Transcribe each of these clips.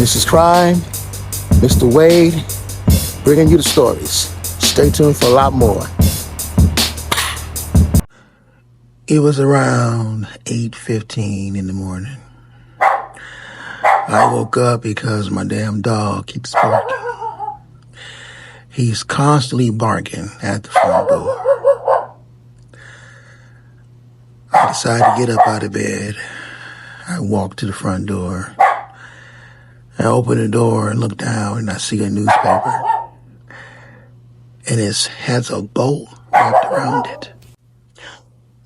Mrs. Crime, Mr. Wade, bringing you the stories. Stay tuned for a lot more. It was around 8:15 in the morning. I woke up because my damn dog keeps barking. He's constantly barking at the front door. I decided to get up out of bed. I walked to the front door. I open the door and look down and I see a newspaper. And it has a bow wrapped around it.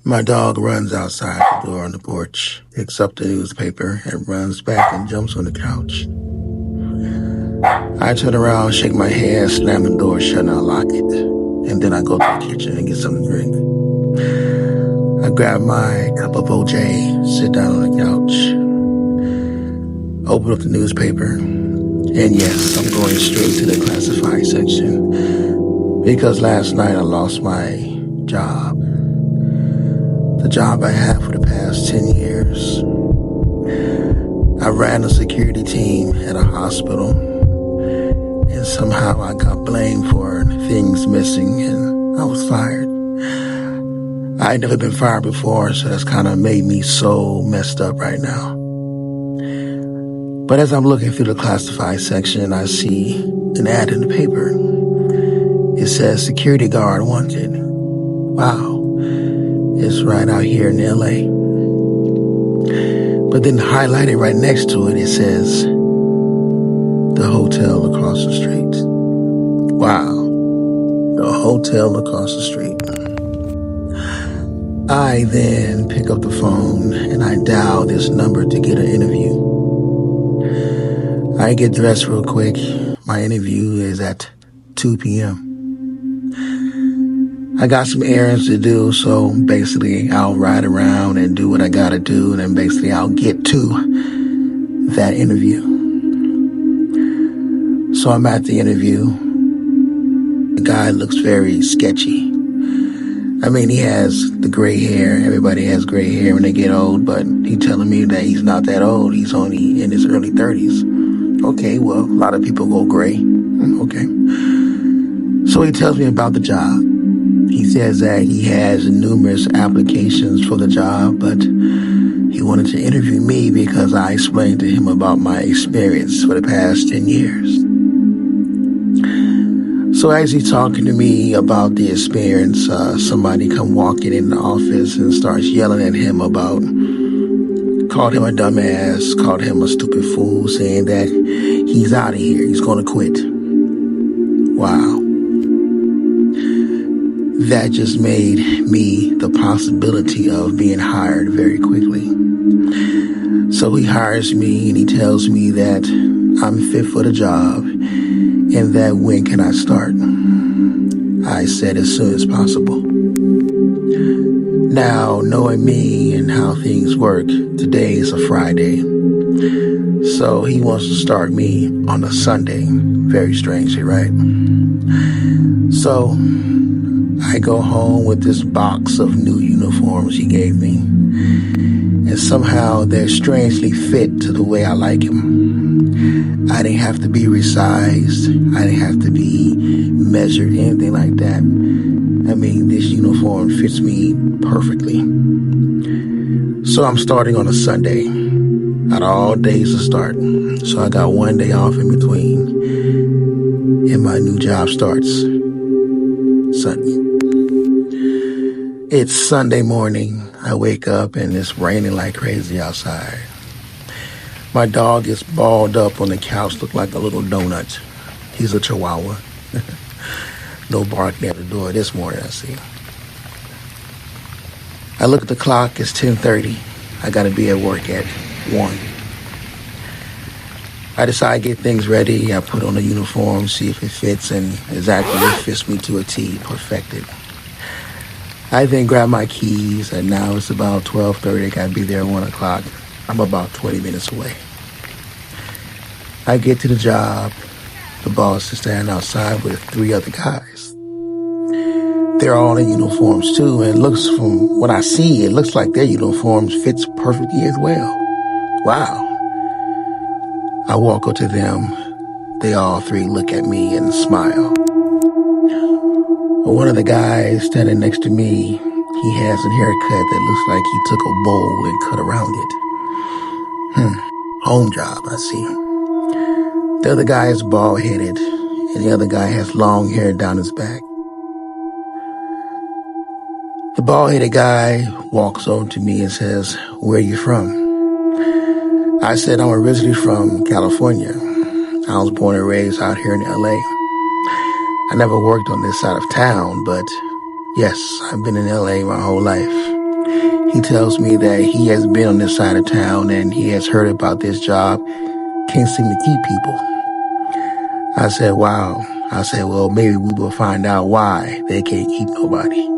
My dog runs outside the door on the porch, picks up the newspaper, and runs back and jumps on the couch. I turn around, shake my head, slam the door shut, and unlock it. And then I go to the kitchen and get something to drink. I grab my cup of OJ, sit down on the couch, open up the newspaper, and yes, I'm going straight to the classified section because last night I lost my job. The job I had for the past 10 years. I ran a security team at a hospital, and somehow I got blamed for things missing, and I was fired. I had never been fired before, so that's kind of made me so messed up right now. But as I'm looking through the classified section, I see an ad in the paper. It says security guard wanted. Wow. It's right out here in LA. But then highlighted right next to it, it says the hotel across the street. Wow. The hotel across the street. I then pick up the phone and I dial this number to get an interview. I get dressed real quick. My interview is at 2 p.m. I got some errands to do, so basically I'll ride around and do what I gotta do, and then basically I'll get to that interview. So I'm at the interview. The guy looks very sketchy. I mean, he has the gray hair. Everybody has gray hair when they get old, but he's telling me that he's not that old. He's only in his early 30s. Okay, well, a lot of people go gray. Okay. So he tells me about the job. He says that he has numerous applications for the job, but he wanted to interview me because I explained to him about my experience for the past 10 years. So as he's talking to me about the experience, somebody come walking in the office and starts yelling at him about, called him a dumbass, called him a stupid fool, saying that he's out of here, he's going to quit. Wow. That just made me the possibility of being hired very quickly. So he hires me and he tells me that I'm fit for the job and that when can I start? I said as soon as possible. Now, knowing me and how things work, today is a Friday. So he wants to start me on a Sunday. Very strangely, right? So I go home with this box of new uniforms he gave me. And somehow they're strangely fit to the way I like them. I didn't have to be resized. I didn't have to be measured, anything like that. I mean, this uniform fits me perfectly. So I'm starting on a Sunday. Out of all days to start. So I got one day off in between. And my new job starts Sunday. It's Sunday morning. I wake up and it's raining like crazy outside. My dog is balled up on the couch, look like a little donut. He's a Chihuahua. No barking at the door this morning, I see. I look at the clock, it's 10:30. I gotta be at work at 1. I decide to get things ready. I put on the uniform, see if it fits, and exactly it fits me to a T, perfected. I then grab my keys, and now it's about 12:30. I gotta be there at 1 o'clock. I'm about 20 minutes away. I get to the job. The boss is standing outside with 3 other guys. They're all in uniforms too, and it looks, from what I see, it looks like their uniforms fits perfectly as well. Wow. I walk up to them. They all three look at me and smile. One of the guys standing next to me, he has a haircut that looks like he took a bowl and cut around it. Home job, I see. The other guy is bald-headed, and the other guy has long hair down his back. The bald-headed guy walks over to me and says, "Where are you from?" I said, "I'm originally from California. I was born and raised out here in LA. I never worked on this side of town, but yes, I've been in LA my whole life." He tells me that he has been on this side of town and he has heard about this job. Can't seem to keep people. I said, "Wow." I said, "Well, maybe we will find out why they can't keep nobody."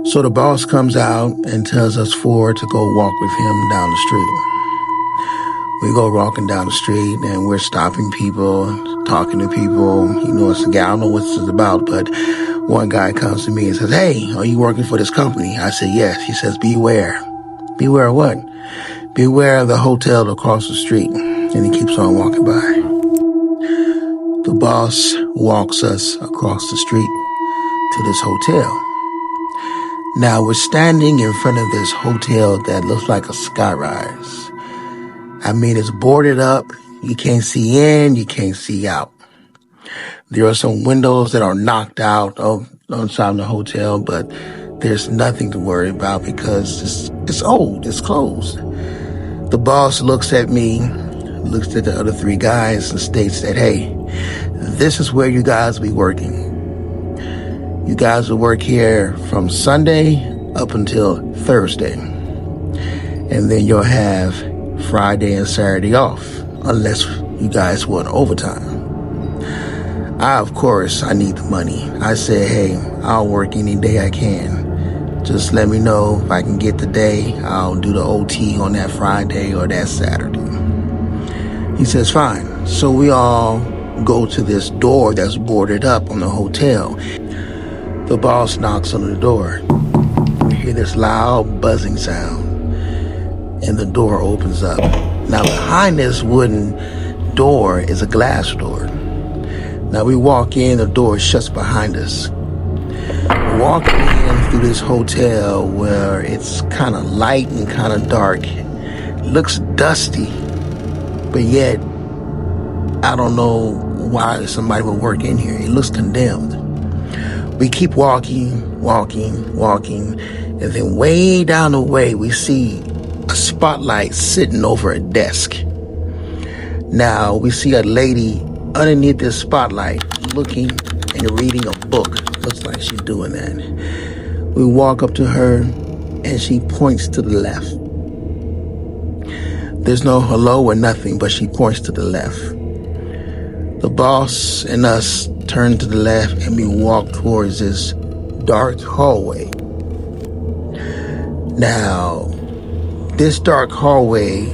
So the boss comes out and tells us four to go walk with him down the street. We go walking down the street and we're stopping people, talking to people. It's a guy, I don't know what this is about, but one guy comes to me and says, "Hey, are you working for this company?" I said, "Yes." He says, "Beware." "Beware of what?" "Beware of the hotel across the street." And he keeps on walking by. The boss walks us across the street to this hotel. Now we're standing in front of this hotel that looks like a skyrise. I mean, it's boarded up. You can't see in, you can't see out. There are some windows that are knocked out outside the hotel, but there's nothing to worry about because it's old, it's closed. The boss looks at me, looks at the other three guys and states that, "Hey, this is where you guys will be working. You guys will work here from Sunday up until Thursday. And then you'll have Friday and Saturday off, unless you guys want overtime." Of course, I need the money. I said, "Hey, I'll work any day I can. Just let me know if I can get the day. I'll do the OT on that Friday or that Saturday." He says, "Fine." So we all go to this door that's boarded up on the hotel. The boss knocks on the door. We hear this loud buzzing sound, and the door opens up. Now behind this wooden door is a glass door. Now we walk in, the door shuts behind us. Walking in through this hotel where it's kind of light and kind of dark. Looks dusty, but yet I don't know why somebody would work in here. It looks condemned. We keep walking, and then way down the way we see a spotlight sitting over a desk. Now we see a lady underneath this spotlight looking and reading a book. Looks like she's doing that. We walk up to her and she points to the left. There's no hello or nothing, but she points to the left. The boss and us turn to the left and we walk towards this dark hallway. Now, this dark hallway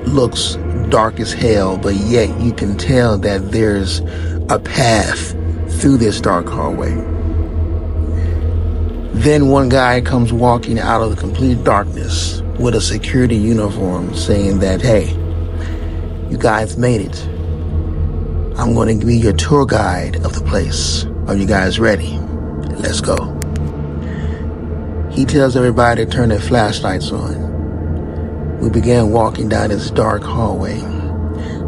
looks dark as hell, but yet you can tell that there's a path through this dark hallway. Then one guy comes walking out of the complete darkness with a security uniform saying that, "Hey, you guys made it. I'm going to be your tour guide of the place. Are you guys ready? Let's go." He tells everybody to turn their flashlights on. We began walking down this dark hallway.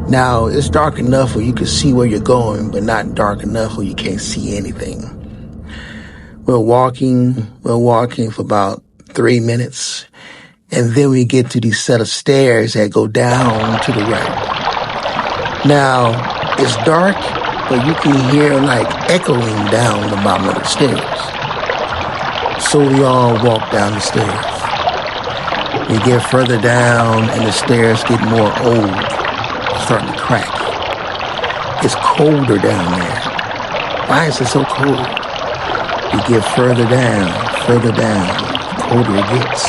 Now, it's dark enough where you can see where you're going, but not dark enough where you can't see anything. We're walking for about 3 minutes, and then we get to these set of stairs that go down to the right. Now, it's dark, but you can hear like echoing down the bottom of the stairs. So we all walk down the stairs. We get further down and the stairs get more old, starting to crack. It's colder down there. Why is it so cold? We get further down, the colder it gets.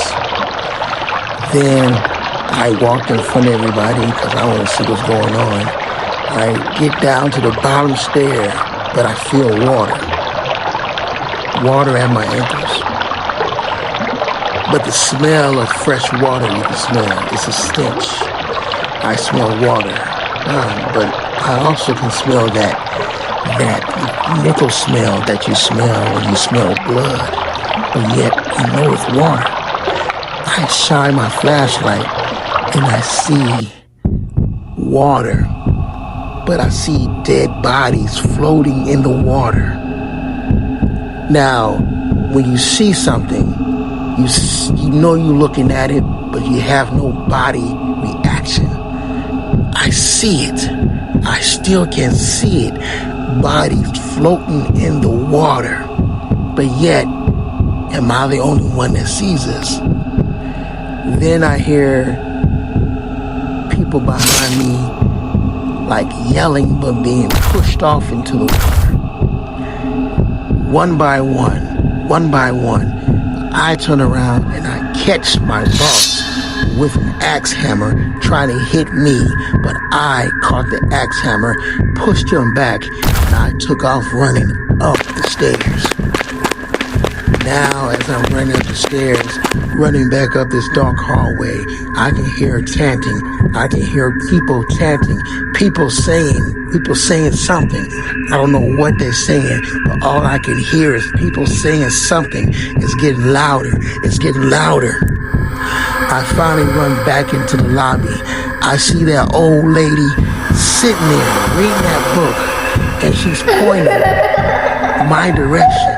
Then I walk in front of everybody because I want to see what's going on. I get down to the bottom stair, but I feel water at my ankles. But the smell of fresh water you can smell. It's a stench. I smell water. But I also can smell that nickel smell that you smell when you smell blood. But yet, you know it's water. I shine my flashlight and I see water. But I see dead bodies floating in the water. Now, when you see something, you know you're looking at it, but you have no body reaction. I see it. I still can see it. Bodies floating in the water. But yet, am I the only one that sees this? Then I hear people behind me like yelling but being pushed off into the water. One by one, I turn around and I catch my boss with an axe hammer trying to hit me, but I caught the axe hammer, pushed him back, and I took off running up the stairs. Now, as I'm running up the stairs, running back up this dark hallway, I can hear chanting. I can hear people chanting, people saying something. I don't know what they're saying, but all I can hear is people saying something. It's getting louder. It's getting louder. I finally run back into the lobby. I see that old lady sitting there reading that book, and she's pointing my direction.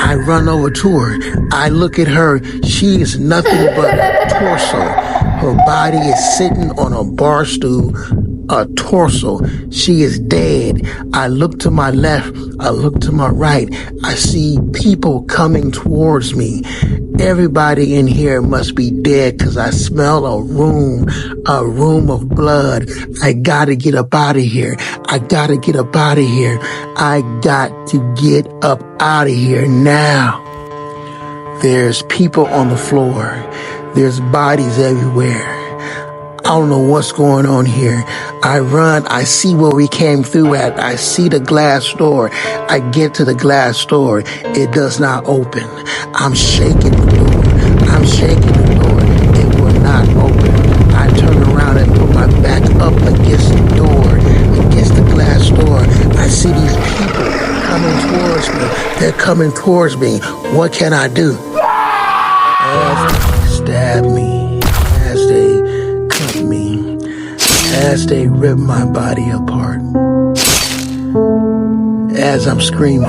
I run over to her. I look at her. She is nothing but a torso. Her body is sitting on a bar stool, a torso. She is dead. I look to my left. I look to my right. I see people coming towards me. Everybody in here must be dead because I smell a room of blood. I gotta get up out of here. I gotta get up out of here. I got to get up out of here now. There's people on the floor. There's bodies everywhere. I don't know what's going on here. I run. I see where we came through at. I see the glass door. I get to the glass door. It does not open. I'm shaking the door. I'm shaking the door. It will not open. I turn around and put my back up against the door, against the glass door. I see these people coming towards me. They're coming towards me. What can I do? As they stab me, as they cut me, as they rip my body apart. As I'm screaming,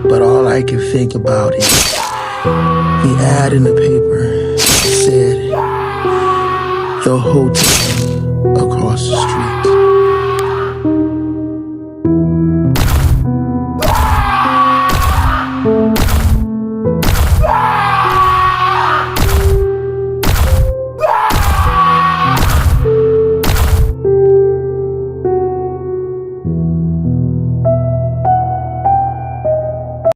but all I can think about is the ad in the paper said the hotel across the